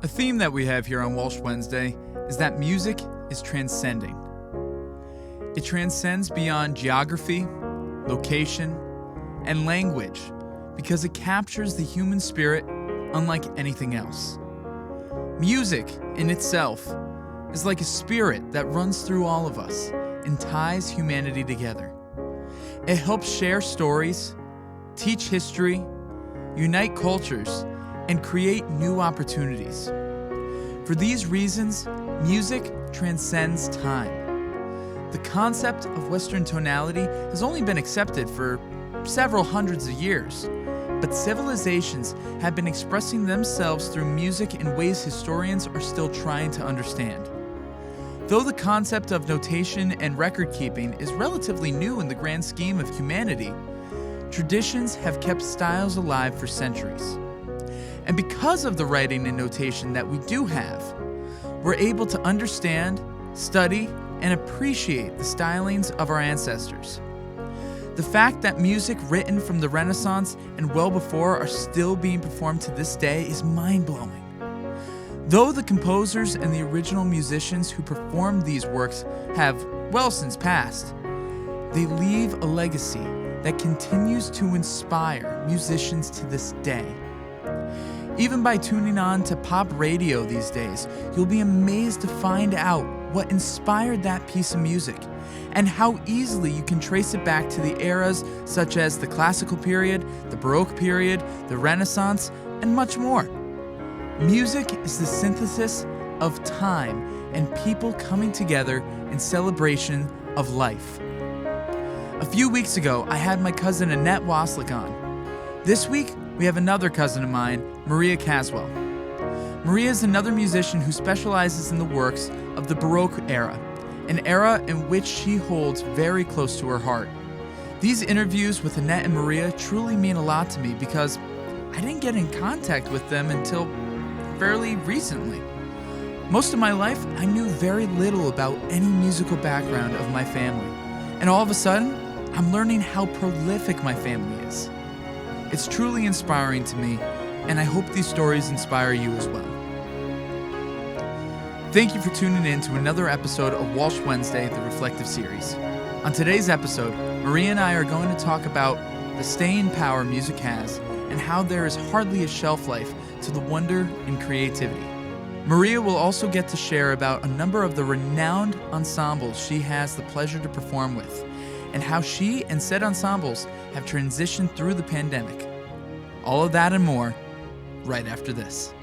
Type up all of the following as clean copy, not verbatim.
A theme that we have here on Walsh Wednesday is that music is transcending. It transcends beyond geography, location, and language because it captures the human spirit unlike anything else. Music in itself is like a spirit that runs through all of us and ties humanity together. It helps share stories, teach history, unite cultures, and create new opportunities. For these reasons, music transcends time. The concept of Western tonality has only been accepted for several hundreds of years, but civilizations have been expressing themselves through music in ways historians are still trying to understand. Though the concept of notation and record keeping is relatively new in the grand scheme of humanity, traditions have kept styles alive for centuries. And because of the writing and notation that we do have, we're able to understand, study, and appreciate the stylings of our ancestors. The fact that music written from the Renaissance and well before are still being performed to this day is mind-blowing. Though the composers and the original musicians who performed these works have well since passed, they leave a legacy that continues to inspire musicians to this day. Even by tuning on to pop radio these days, you'll be amazed to find out what inspired that piece of music and how easily you can trace it back to the eras such as the classical period, the Baroque period, the Renaissance, and much more. Music is the synthesis of time and people coming together in celebration of life. A few weeks ago, I had my cousin Annette Waslick on. This week, we have another cousin of mine, Maria Caswell. Maria is another musician who specializes in the works of the Baroque era, an era in which she holds very close to her heart. These interviews with Annette and Maria truly mean a lot to me because I didn't get in contact with them until fairly recently. Most of my life, I knew very little about any musical background of my family, and all of a sudden, I'm learning how prolific my family is. It's truly inspiring to me, and I hope these stories inspire you as well. Thank you for tuning in to another episode of Walsh Wednesday, the Reflective Series. On today's episode, Maria and I are going to talk about the staying power music has and how there is hardly a shelf life to the wonder and creativity. Maria will also get to share about a number of the renowned ensembles she has the pleasure to perform with, and how she and said ensembles have transitioned through the pandemic. All of that and more, right after this.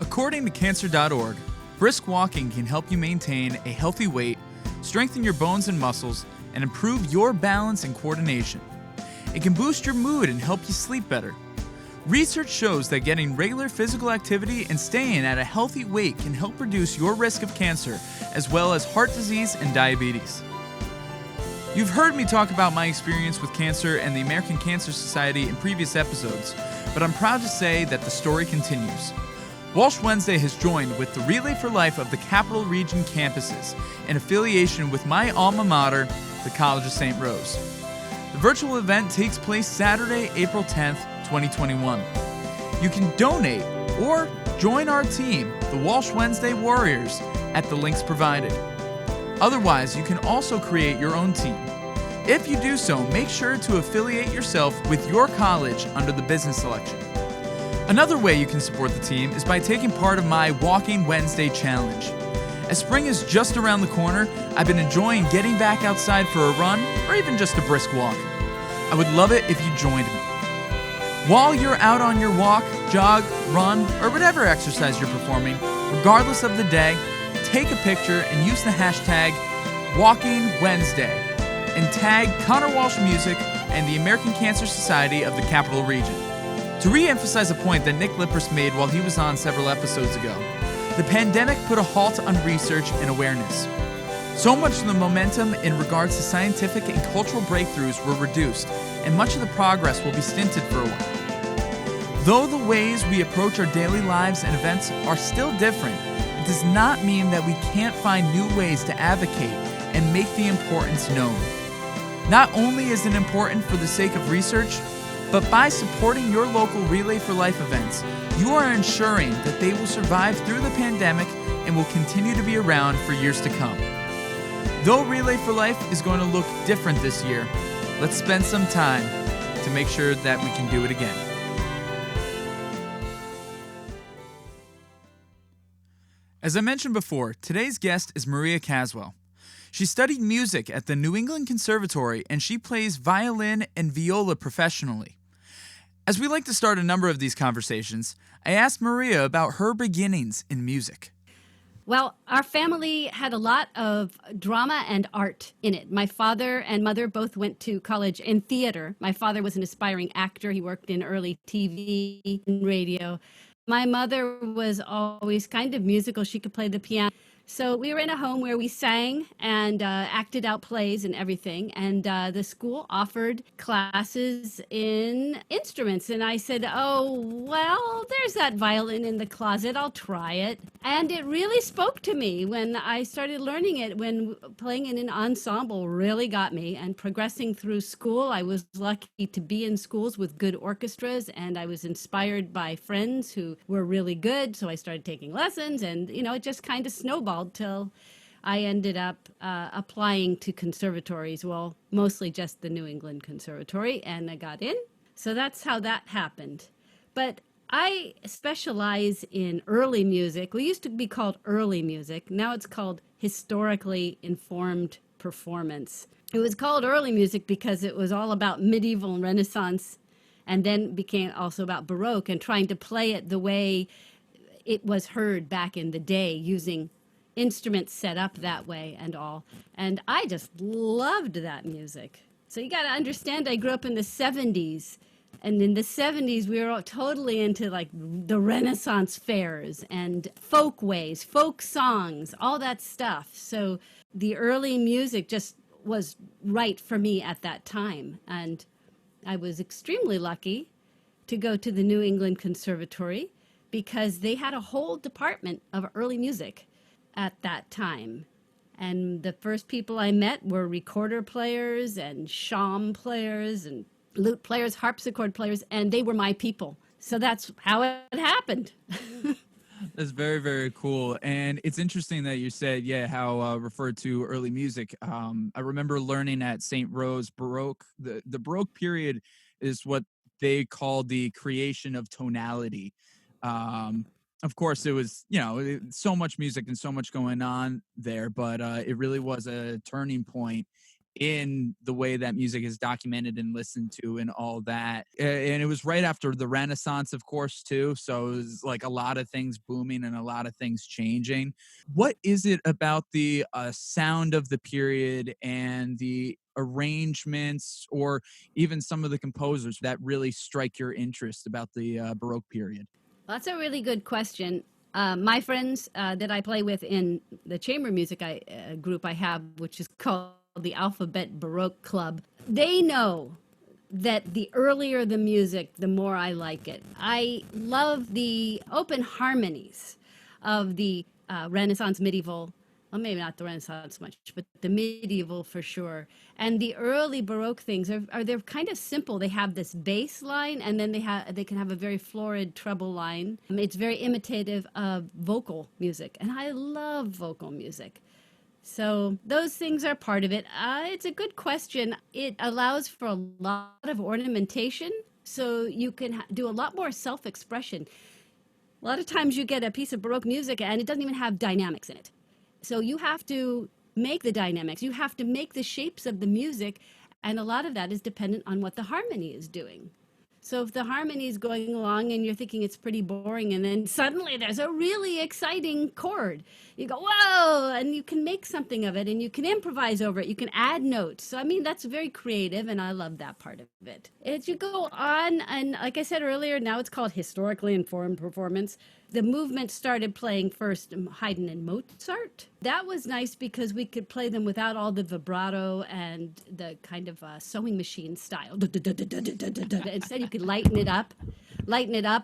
According to Cancer.org, brisk walking can help you maintain a healthy weight, strengthen your bones and muscles, and improve your balance and coordination. It can boost your mood and help you sleep better. Research shows that getting regular physical activity and staying at a healthy weight can help reduce your risk of cancer, as well as heart disease and diabetes. You've heard me talk about my experience with cancer and the American Cancer Society in previous episodes, but I'm proud to say that the story continues. Walsh Wednesday has joined with the Relay for Life of the Capital Region campuses in affiliation with my alma mater, the College of St. Rose. The virtual event takes place Saturday, April 10th, 2021. You can donate or join our team, the Walsh Wednesday Warriors, at the links provided. Otherwise, you can also create your own team. If you do so, make sure to affiliate yourself with your college under the business selection. Another way you can support the team is by taking part of my Walking Wednesday Challenge. As spring is just around the corner, I've been enjoying getting back outside for a run or even just a brisk walk. I would love it if you joined me. While you're out on your walk, jog, run, or whatever exercise you're performing, regardless of the day, take a picture and use the hashtag Walking Wednesday and tag Connor Walsh Music and the American Cancer Society of the Capital Region. To re-emphasize a point that Nick Lippers made while he was on several episodes ago, the pandemic put a halt on research and awareness. So much of the momentum in regards to scientific and cultural breakthroughs were reduced, and much of the progress will be stinted for a while. Though the ways we approach our daily lives and events are still different, it does not mean that we can't find new ways to advocate and make the importance known. Not only is it important for the sake of research, but by supporting your local Relay for Life events, you are ensuring that they will survive through the pandemic and will continue to be around for years to come. Though Relay for Life is going to look different this year, let's spend some time to make sure that we can do it again. As I mentioned before, today's guest is Maria Caswell. She studied music at the New England Conservatory and she plays violin and viola professionally. As we like to start a number of these conversations, I asked Maria about her beginnings in music. Well, our family had a lot of drama and art in it. My father and mother both went to college in theater. My father was an aspiring actor. He worked in early TV and radio. My mother was always kind of musical. She could play the piano. So we were in a home where we sang and acted out plays and everything. And the school offered classes in instruments. And I said, oh, well, there's that violin in the closet. I'll try it. And it really spoke to me when I started learning it, when playing in an ensemble really got me. And progressing through school, I was lucky to be in schools with good orchestras. And I was inspired by friends who were really good. So I started taking lessons and, it just kind of snowballed till I ended up applying to conservatories, well, mostly just the New England Conservatory, and I got in. So that's how that happened. But I specialize in early music. We used to be called early music. Now it's called historically informed performance. It was called early music because it was all about medieval and Renaissance, and then became also about Baroque and trying to play it the way it was heard back in the day, using instruments set up that way and all. And I just loved that music. So you got to understand, I grew up in the 70s. And in the 70s, we were all totally into like the Renaissance fairs and folkways, folk songs, all that stuff. So the early music just was right for me at that time. And I was extremely lucky to go to the New England Conservatory because they had a whole department of early music at that time. And the first people I met were recorder players and shawm players and lute players, harpsichord players, and they were my people. So that's how it happened. That's very, very cool. And it's interesting that you said, how referred to early music. I remember learning at St. Rose Baroque. The Baroque period is what they call the creation of tonality. Of course, it was, so much music and so much going on there, but it really was a turning point in the way that music is documented and listened to and all that. And it was right after the Renaissance, of course, too. So it was like a lot of things booming and a lot of things changing. What is it about the sound of the period and the arrangements or even some of the composers that really strike your interest about the Baroque period? That's a really good question. My friends that I play with in the chamber music group I have, which is called the Alphabet Baroque Club, they know that the earlier the music, the more I like it. I love the open harmonies of the Renaissance, medieval, well, maybe not the Renaissance much, but the medieval for sure. And the early Baroque things they're kind of simple. They have this bass line, and then they can have a very florid treble line. It's very imitative of vocal music, and I love vocal music. So those things are part of it. It's a good question. It allows for a lot of ornamentation, so you can do a lot more self-expression. A lot of times you get a piece of Baroque music, and it doesn't even have dynamics in it. So you have to make the dynamics. You have to make the shapes of the music, and a lot of that is dependent on what the harmony is doing. So if the harmony is going along and you're thinking it's pretty boring, and then suddenly there's a really exciting chord, you go, whoa, and you can make something of it, and you can improvise over it. You can add notes. So, that's very creative, and I love that part of it. As you go on, and like I said earlier, now it's called historically informed performance. The movement started playing first Haydn and Mozart. That was nice because we could play them without all the vibrato and the kind of sewing machine style. Instead, you could lighten it up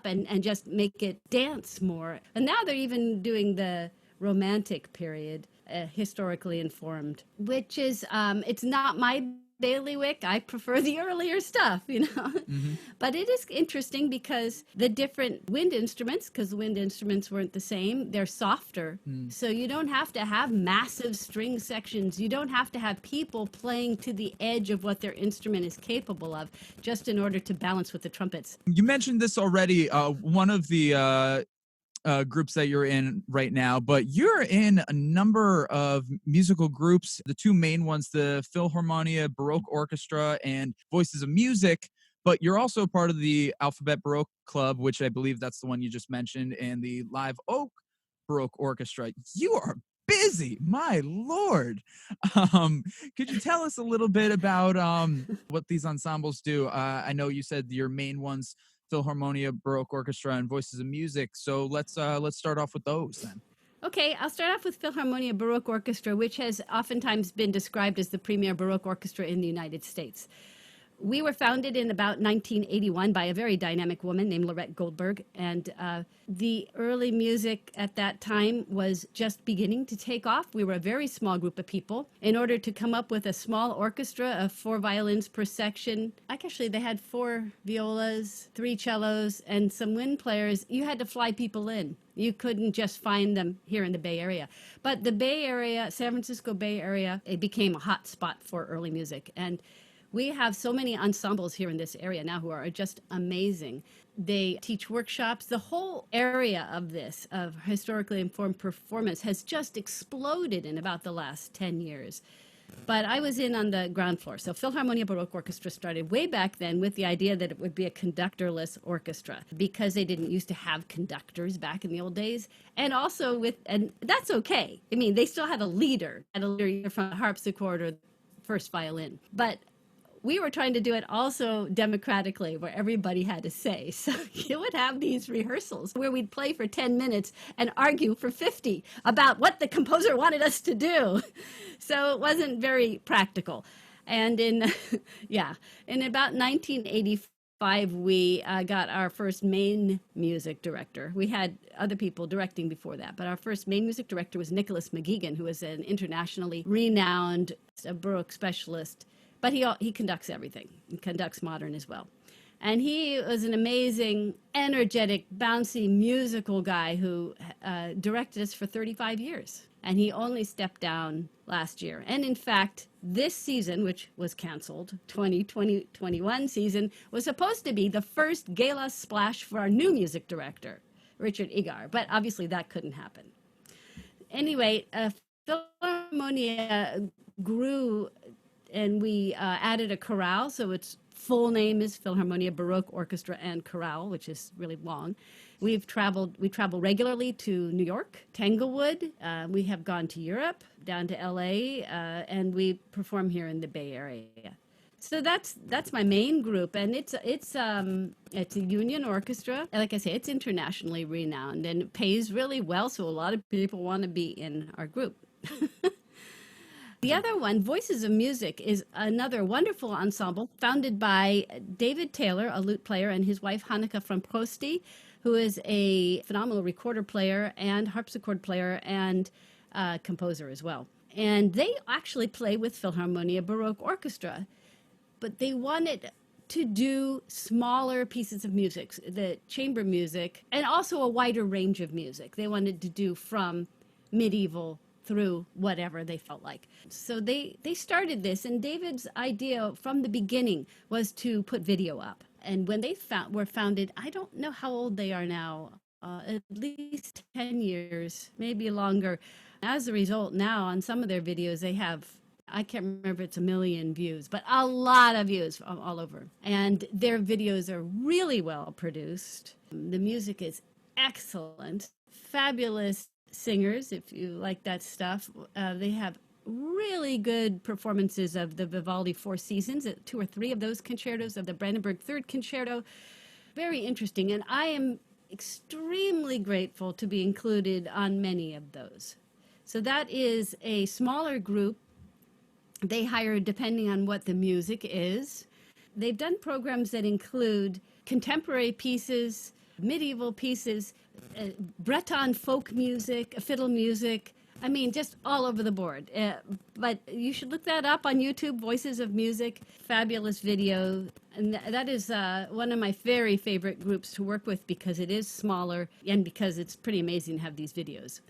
and just make it dance more. And now they're even doing the Romantic period. historically informed, which is, it's not my bailiwick. I prefer the earlier stuff, Hmm. But it is interesting because the different wind instruments, because the wind instruments weren't the same, they're softer. Mm. So you don't have to have massive string sections. You don't have to have people playing to the edge of what their instrument is capable of just in order to balance with the trumpets. You mentioned this already. One of the groups that you're in right now, but you're in a number of musical groups. The two main ones, the Philharmonia Baroque Orchestra and Voices of Music, but you're also part of the Alphabet Baroque Club, which I believe that's the one you just mentioned, and the Live Oak Baroque Orchestra. You are busy, my lord. Um, could you tell us a little bit about what these ensembles do? I know you said your main ones, Philharmonia Baroque Orchestra and Voices of Music. So let's start off with those then. Okay, I'll start off with Philharmonia Baroque Orchestra, which has oftentimes been described as the premier Baroque orchestra in the United States. We were founded in about 1981 by a very dynamic woman named Lorette Goldberg, and the early music at that time was just beginning to take off. We were a very small group of people. In order to come up with a small orchestra of 4 violins per section, actually they had 4 violas, 3 cellos, and some wind players. You had to fly people in. You couldn't just find them here in the Bay Area. But the Bay Area, San Francisco Bay Area, it became a hot spot for early music. And we have so many ensembles here in this area now who are just amazing. They teach workshops. The whole area of this, of historically informed performance, has just exploded in about the last 10 years. But I was in on the ground floor. So Philharmonia Baroque Orchestra started way back then with the idea that it would be a conductorless orchestra because they didn't used to have conductors back in the old days. And also and that's okay. I mean, they still had a leader either from the harpsichord or the first violin. But we were trying to do it also democratically, where everybody had a say. So you would have these rehearsals where we'd play for 10 minutes and argue for 50 about what the composer wanted us to do. So it wasn't very practical. And in about 1985, we got our first main music director. We had other people directing before that, but our first main music director was Nicholas McGeegan, who was an internationally renowned Baroque specialist. But he conducts everything. He conducts modern as well. And he was an amazing, energetic, bouncy musical guy who directed us for 35 years. And he only stepped down last year. And in fact, this season, which was canceled, 2020-21 season, was supposed to be the first gala splash for our new music director, Richard Igar. But obviously that couldn't happen. Anyway, Philharmonia grew, and we added a chorale, so its full name is Philharmonia Baroque Orchestra and Chorale, which is really long. We travel regularly to New York, Tanglewood. We have gone to Europe, down to LA, and we perform here in the Bay Area. So that's my main group, and it's a union orchestra. Like I say, it's internationally renowned, and it pays really well, so a lot of people want to be in our group. The other one, Voices of Music, is another wonderful ensemble founded by David Taylor, a lute player, and his wife Hanneke van Prosti, who is a phenomenal recorder player and harpsichord player and composer as well. And they actually play with Philharmonia Baroque Orchestra, but they wanted to do smaller pieces of music, the chamber music, and also a wider range of music. They wanted to do from medieval through whatever they felt like. So they started this, and David's idea from the beginning was to put video up. And when they were founded, I don't know how old they are now, at least 10 years, maybe longer. As a result, now on some of their videos, they have, I can't remember if it's 1 million views, but a lot of views all over. And their videos are really well produced. The music is excellent, fabulous singers, if you like that stuff. They have really good performances of the Vivaldi Four Seasons, 2 or 3 of those concertos, of the Brandenburg Third Concerto. Very interesting, and I am extremely grateful to be included on many of those. So that is a smaller group. They hire depending on what the music is. They've done programs that include contemporary pieces, medieval pieces, Breton folk music, fiddle music, I mean, just all over the board. But you should look that up on YouTube, Voices of Music, fabulous video. And that is one of my very favorite groups to work with because it is smaller and because it's pretty amazing to have these videos.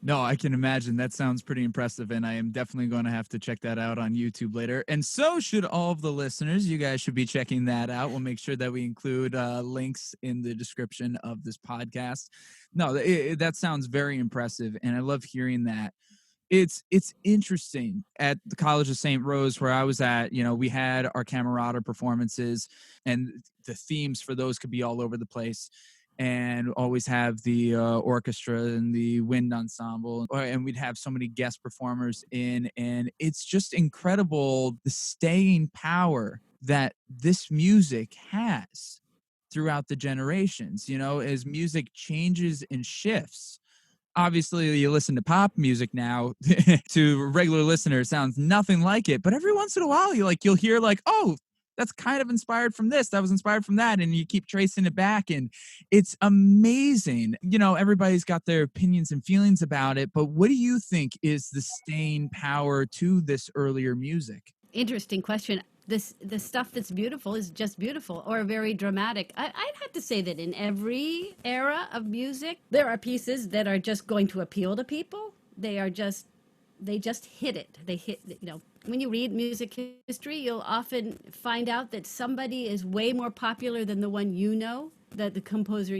No, I can imagine. That sounds pretty impressive, and I am definitely going to have to check that out on YouTube later. And so should all of the listeners. You guys should be checking that out. We'll make sure that we include links in the description of this podcast. No, that sounds very impressive, and I love hearing that. It's interesting at the College of St. Rose where I was at. We had our camerata performances, and the themes for those could be all over the place, and always have the orchestra and the wind ensemble, and we'd have so many guest performers in, and it's just incredible the staying power that this music has throughout the generations, as music changes and shifts. Obviously, you listen to pop music now. To regular listeners, sounds nothing like it. But every once in a while, you'll hear oh, that's kind of inspired from this. That was inspired from that, and you keep tracing it back, and it's amazing. Everybody's got their opinions and feelings about it. But what do you think is the staying power to this earlier music? Interesting question. The stuff that's beautiful is just beautiful or very dramatic. I'd have to say that in every era of music, there are pieces that are just going to appeal to people. They just hit it. They hit, when you read music history, you'll often find out that somebody is way more popular than the one the composer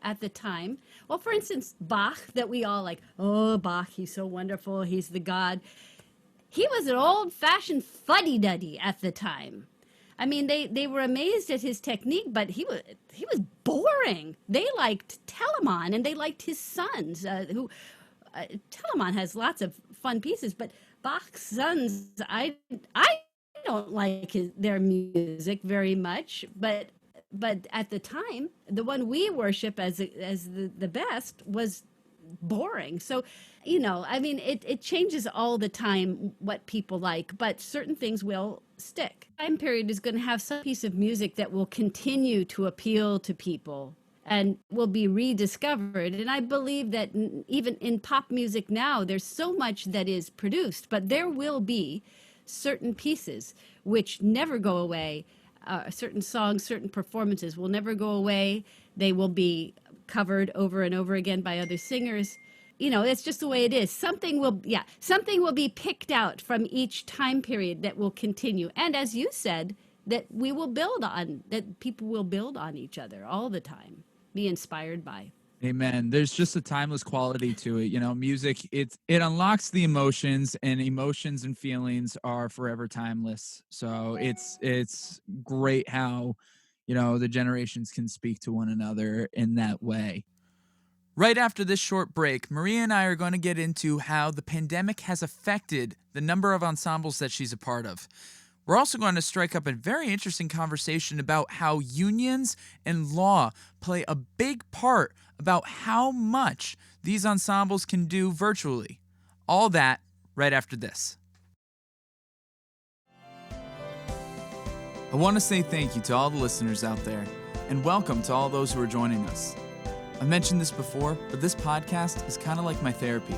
at the time. Well, for instance, Bach, that we all like, oh, Bach, he's so wonderful, he's the god. He was an old-fashioned fuddy-duddy at the time. I mean, they were amazed at his technique, but he was boring. They liked Telemann, and they liked his sons, Telemann has lots of fun pieces, but Bach's sons, I don't like their music very much, but at the time, the one we worship as the best was boring. So, I mean, it changes all the time what people like, but certain things will stick. Time period is going to have some piece of music that will continue to appeal to people and will be rediscovered. And I believe that even in pop music now, there's so much that is produced, but there will be certain pieces which never go away. Certain songs, certain performances will never go away. They will be covered over and over again by other singers. It's just the way it is. Something will be picked out from each time period that will continue. And as you said, that people will build on each other all the time, be inspired by. Amen. There's just a timeless quality to it. Music, it unlocks the emotions, and emotions and feelings are forever timeless. So it's great how, the generations can speak to one another in that way. Right after this short break, Maria and I are going to get into how the pandemic has affected the number of ensembles that she's a part of. We're also going to strike up a very interesting conversation about how unions and law play a big part about how much these ensembles can do virtually. All that right after this. I want to say thank you to all the listeners out there, and welcome to all those who are joining us. I've mentioned this before, but this podcast is kind of like my therapy.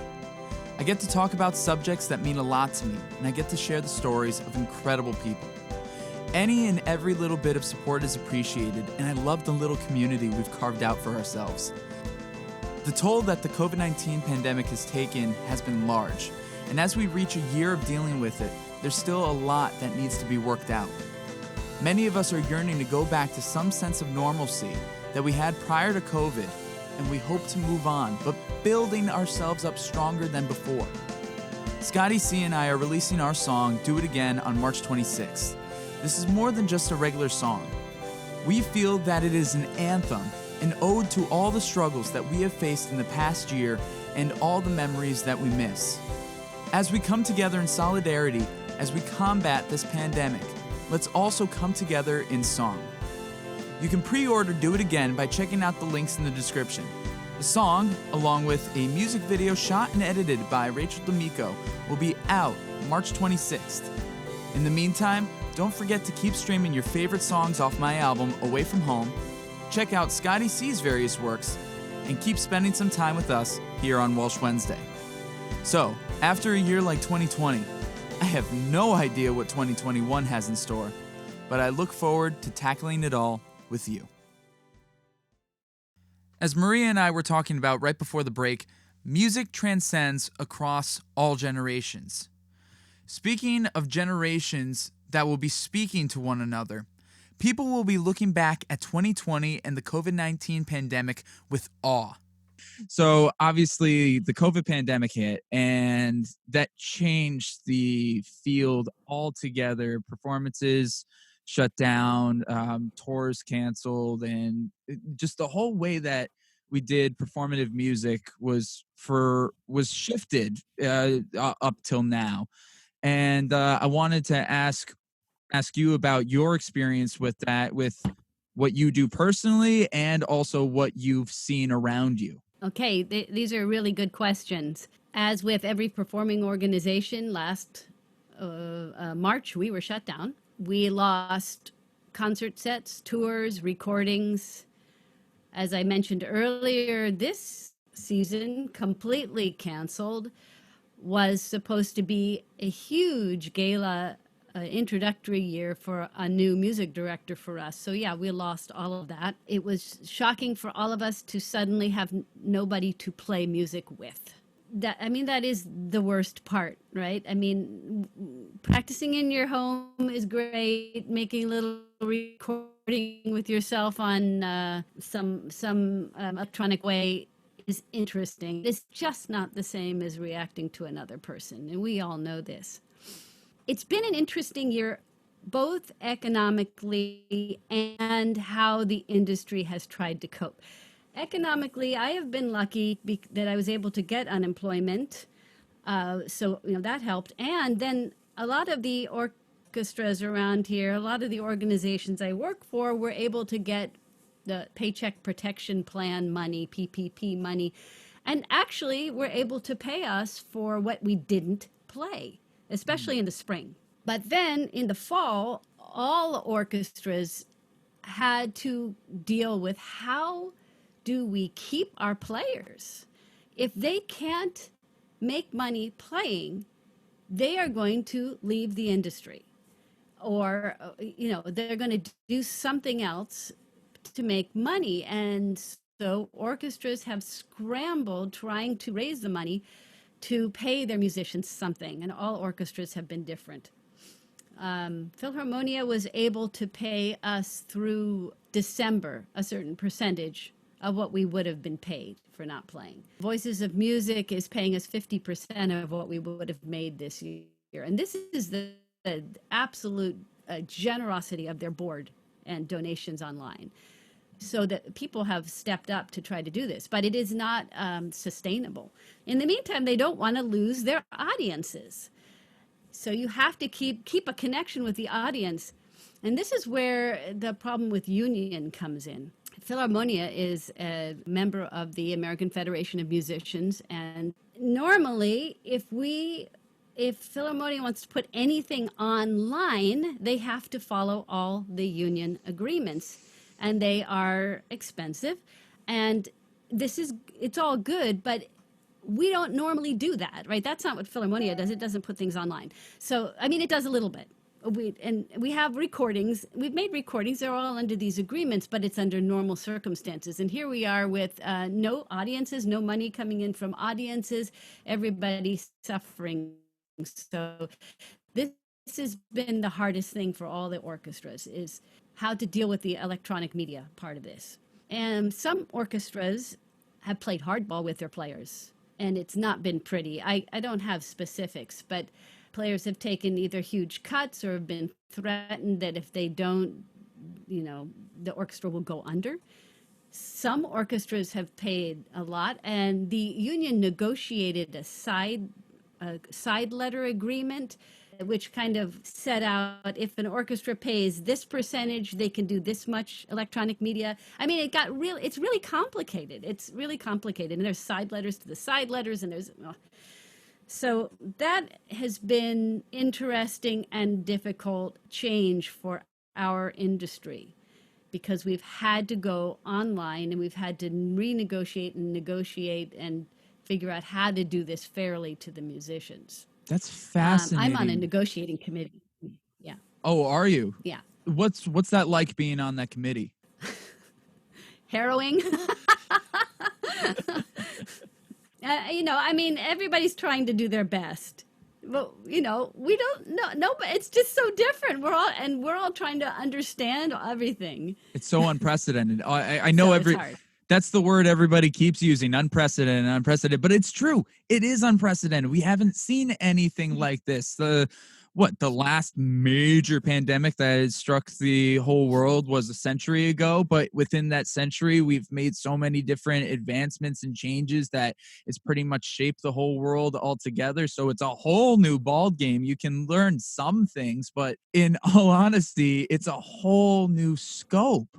I get to talk about subjects that mean a lot to me, and I get to share the stories of incredible people. Any and every little bit of support is appreciated, and I love the little community we've carved out for ourselves. The toll that the COVID-19 pandemic has taken has been large, and as we reach a year of dealing with it, there's still a lot that needs to be worked out. Many of us are yearning to go back to some sense of normalcy that we had prior to COVID, and we hope to move on, but building ourselves up stronger than before. Scotty C and I are releasing our song, Do It Again, on March 26th. This is more than just a regular song. We feel that it is an anthem, an ode to all the struggles that we have faced in the past year and all the memories that we miss. As we come together in solidarity, as we combat this pandemic, let's also come together in song. You can pre-order Do It Again by checking out the links in the description. The song, along with a music video shot and edited by Rachel D'Amico, will be out March 26th. In the meantime, don't forget to keep streaming your favorite songs off my album, Away From Home, check out Scotty C's various works, and keep spending some time with us here on Walsh Wednesday. So, after a year like 2020, I have no idea what 2021 has in store, but I look forward to tackling it all with you. As Maria and I were talking about right before the break, music transcends across all generations. Speaking of generations that will be speaking to one another, people will be looking back at 2020 and the COVID-19 pandemic with awe. So obviously the COVID pandemic hit and that changed the field altogether. Performances shut down, tours canceled, and just the whole way that we did performative music was shifted up till now. And I wanted to ask you about your experience with that, with what you do personally and also what you've seen around you. Okay, these are really good questions. As with every performing organization, last March we were shut down. We lost concert sets, tours, recordings. As I mentioned earlier, this season completely canceled. Was supposed to be a huge gala introductory year for a new music director for us. So yeah, we lost all of that. It was shocking for all of us to suddenly have nobody to play music with. That is the worst part, right? I mean, practicing in your home is great. Making a little recording with yourself on some electronic way is interesting. It's just not the same as reacting to another person, and we all know this. It's been an interesting year, both economically and how the industry has tried to cope. Economically, I have been lucky that I was able to get unemployment, so that helped. And then a lot of the orchestras around here, a lot of the organizations I work for, were able to get the Paycheck Protection Plan money, PPP money, and actually were able to pay us for what we didn't play, especially in the spring. But then in the fall, all orchestras had to deal with how do we keep our players? If they can't make money playing, they are going to leave the industry, or they're going to do something else to make money. And so orchestras have scrambled trying to raise the money to pay their musicians something, and all orchestras have been different. Philharmonia was able to pay us through December a certain percentage of what we would have been paid for not playing. Voices of Music is paying us 50% of what we would have made this year. And this is the absolute generosity of their board and donations online. So that people have stepped up to try to do this, but it is not sustainable. In the meantime, they don't want to lose their audiences. So you have to keep a connection with the audience. And this is where the problem with union comes in. Philharmonia is a member of the American Federation of Musicians. And normally, if Philharmonia wants to put anything online, they have to follow all the union agreements. And they are expensive. And it's all good, but we don't normally do that, right? That's not what Philharmonia does. It doesn't put things online. So, it does a little bit. We have recordings. We've made recordings. They're all under these agreements, but it's under normal circumstances. And here we are with no audiences, no money coming in from audiences, everybody suffering. So this has been the hardest thing for all the orchestras, is how to deal with the electronic media part of this. And some orchestras have played hardball with their players, and it's not been pretty. I don't have specifics, but players have taken either huge cuts or have been threatened that if they don't, the orchestra will go under. Some orchestras have paid a lot, and the union negotiated a side letter agreement, which kind of set out if an orchestra pays this percentage, they can do this much electronic media. It's really complicated. It's really complicated. And there's side letters to the side letters, and so that has been interesting and difficult change for our industry, because we've had to go online and we've had to renegotiate and negotiate and figure out how to do this fairly to the musicians. That's I'm on a fascinating. negotiating committee. Yeah, Oh, are you? yeah. What's that like being on that committee? Harrowing. I mean, everybody's trying to do their best. But we don't know. No, but it's just so different. We're all trying to understand everything. It's so unprecedented. I know So it's hard. that's the word everybody keeps using, unprecedented, but it's true. It is unprecedented. We haven't seen anything like this. The last major pandemic that had struck the whole world was a century ago, but within that century, we've made so many different advancements and changes that it's pretty much shaped the whole world altogether. So it's a whole new ball game. You can learn some things, but in all honesty, it's a whole new scope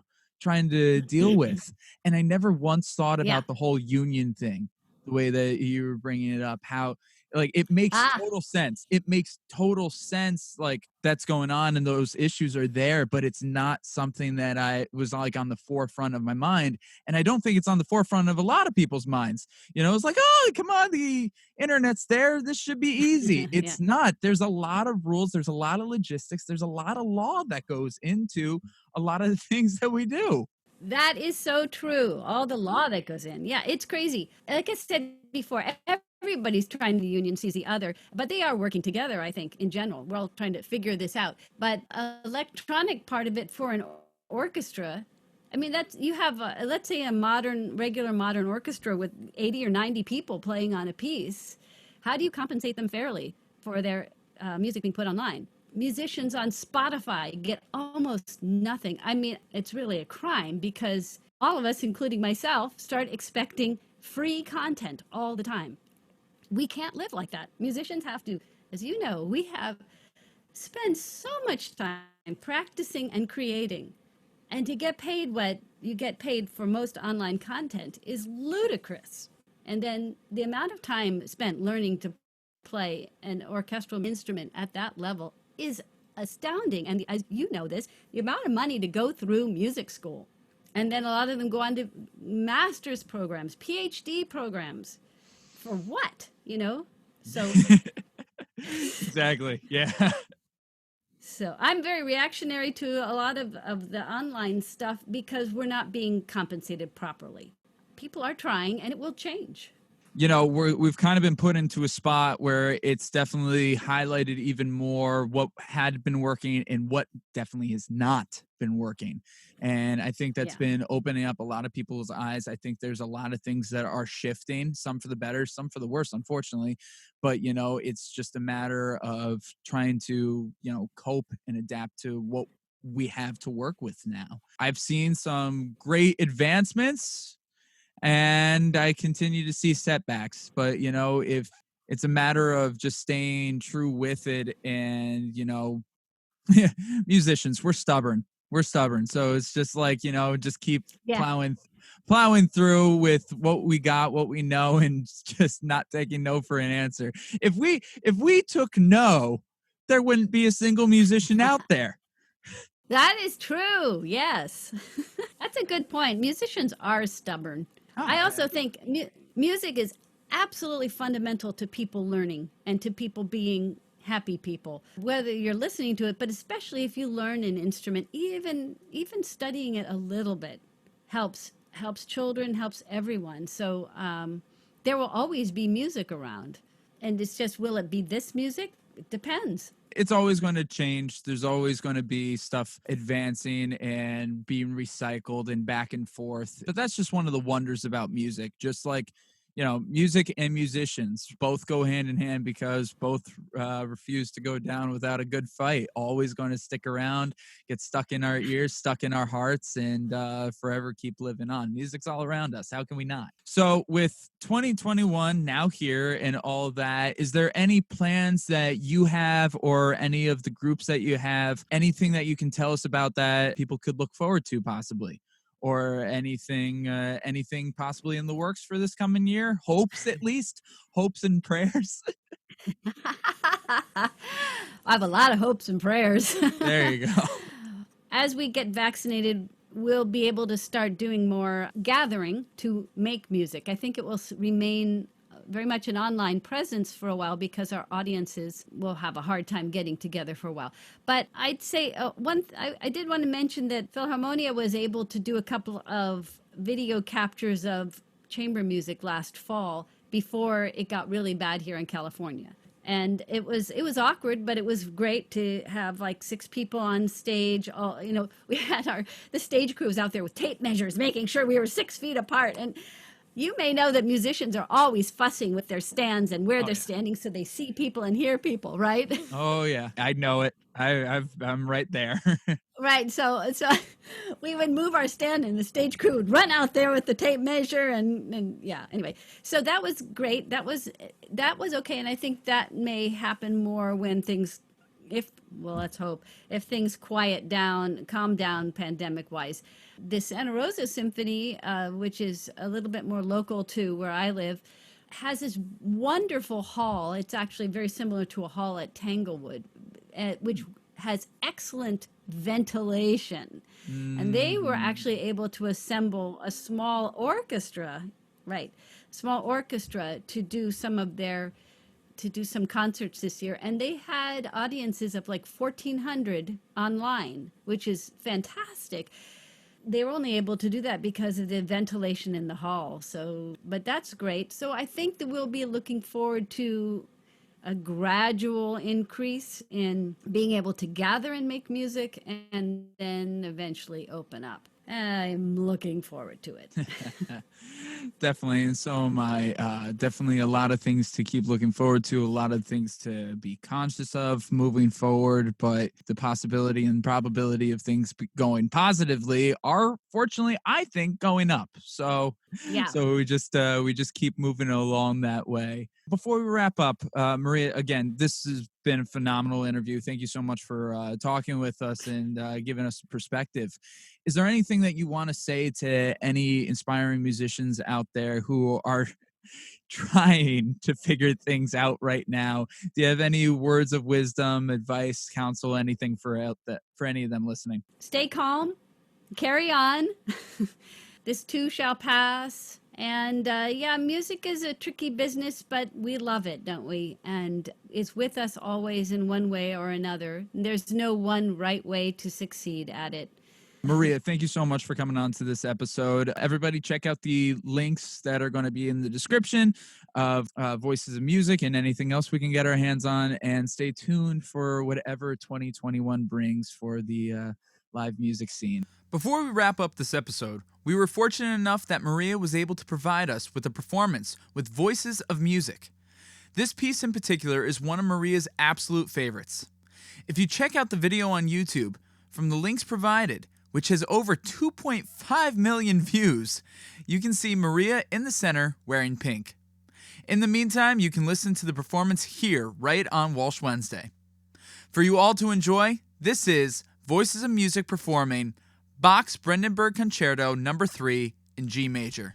trying to deal with. And I never once thought Yeah. about the whole union thing, the way that you were bringing it up, how like it makes Ah, total sense. It makes total sense, like that's going on and those issues are there, but it's not something that I was like on the forefront of my mind. And I don't think it's on the forefront of a lot of people's minds. It's like, oh, come on, the internet's there. This should be easy. yeah. It's not. There's a lot of rules. There's a lot of logistics. There's a lot of law that goes into a lot of the things that we do. That is so true. All the law that goes in. Yeah, it's crazy. Like I said before, everybody's trying to union seize the other, but they are working together, I think, in general. We're all trying to figure this out. But electronic part of it for an orchestra, I mean, you have, let's say, regular modern orchestra with 80 or 90 people playing on a piece. How do you compensate them fairly for their music being put online? Musicians on Spotify get almost nothing. I mean, it's really a crime because all of us, including myself, start expecting free content all the time. We can't live like that. Musicians have to, as you know, we have spent so much time practicing and creating. And to get paid what you get paid for most online content is ludicrous. And then the amount of time spent learning to play an orchestral instrument at that level is astounding. And as you know this, the amount of money to go through music school. And then a lot of them go on to master's programs, PhD programs. For what? So Exactly. Yeah. so I'm very reactionary to a lot of the online stuff because we're not being compensated properly. People are trying and it will change. We've kind of been put into a spot where it's definitely highlighted even more what had been working and what definitely has not been working. And I think that's Yeah. been opening up a lot of people's eyes. I think there's a lot of things that are shifting, some for the better, some for the worse, unfortunately. But, it's just a matter of trying to, cope and adapt to what we have to work with now. I've seen some great advancements and I continue to see setbacks. But if it's a matter of just staying true with it, and musicians, we're stubborn. So it's just like just keep Yeah. plowing through with what we got, what we know, and just not taking no for an answer. If we took no, there wouldn't be a single musician out there. That is true. Yes. That's a good point. Musicians are stubborn. I also think music is absolutely fundamental to people learning and to people being happy people, whether you're listening to it, but especially if you learn an instrument, even studying it a little bit helps children, helps everyone. So there will always be music around. And it's just, will it be this music? It depends. It's always going to change. There's always going to be stuff advancing and being recycled and back and forth. But that's just one of the wonders about music. Just like, music and musicians both go hand in hand because both refuse to go down without a good fight. Always going to stick around, get stuck in our ears, stuck in our hearts, and forever keep living on. Music's all around us. How can we not? So with 2021 now here and all that, is there any plans that you have or any of the groups that you have, anything that you can tell us about that people could look forward to possibly? Or anything possibly in the works for this coming year? Hopes, at least? Hopes and prayers? I have a lot of hopes and prayers. There you go. As we get vaccinated, we'll be able to start doing more gathering to make music. I think it will remain very much an online presence for a while because our audiences will have a hard time getting together for a while. But I'd say I did want to mention that Philharmonia was able to do a couple of video captures of chamber music last fall before it got really bad here in California. And it was awkward, but it was great to have like 6 people on stage. All, we had the stage crew was out there with tape measures, making sure we were 6 feet apart. And you may know that musicians are always fussing with their stands and where they're standing so they see people and hear people, right? Oh yeah, I know it. I'm right there. Right. So we would move our stand and the stage crew would run out there with the tape measure and yeah. Anyway, so that was great. That was okay. And I think that may happen more when things, let's hope, if things calm down pandemic wise. The Santa Rosa Symphony, which is a little bit more local to where I live, has this wonderful hall. It's actually very similar to a hall at Tanglewood, which has excellent ventilation. And they were actually able to assemble a small orchestra to do some concerts this year. And they had audiences of like 1,400 online, which is fantastic. They were only able to do that because of the ventilation in the hall. But that's great. So I think that we'll be looking forward to a gradual increase in being able to gather and make music and then eventually open up. I'm looking forward to it. Definitely, and so am I. Definitely a lot of things to keep looking forward to, a lot of things to be conscious of moving forward, but the possibility and probability of things going positively are, fortunately, I think, going up. So, yeah. So we just keep moving along that way. Before we wrap up, Maria, again, this has been a phenomenal interview. Thank you so much for talking with us and giving us perspective. Is there anything that you want to say to any inspiring musicians out there who are trying to figure things out right now? Do you have any words of wisdom, advice, counsel, anything for any of them listening? Stay calm, carry on. This too shall pass. And music is a tricky business, but we love it, don't we? And it's with us always in one way or another. There's no one right way to succeed at it. Maria, thank you so much for coming on to this episode. Everybody check out the links that are going to be in the description of Voices of Music and anything else we can get our hands on. And stay tuned for whatever 2021 brings for the live music scene. Before we wrap up this episode, we were fortunate enough that Maria was able to provide us with a performance with Voices of Music. This piece in particular is one of Maria's absolute favorites. If you check out the video on YouTube from the links provided, which has over 2.5 million views, you can see Maria in the center wearing pink. In the meantime, you can listen to the performance here right on Walsh Wednesday. For you all to enjoy, this is Voices of Music performing Bach's Brandenburg Concerto No. 3 in G major.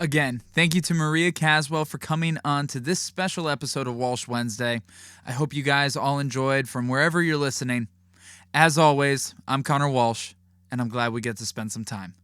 Again, thank you to Maria Caswell for coming on to this special episode of Walsh Wednesday. I hope you guys all enjoyed from wherever you're listening. As always, I'm Connor Walsh, and I'm glad we get to spend some time.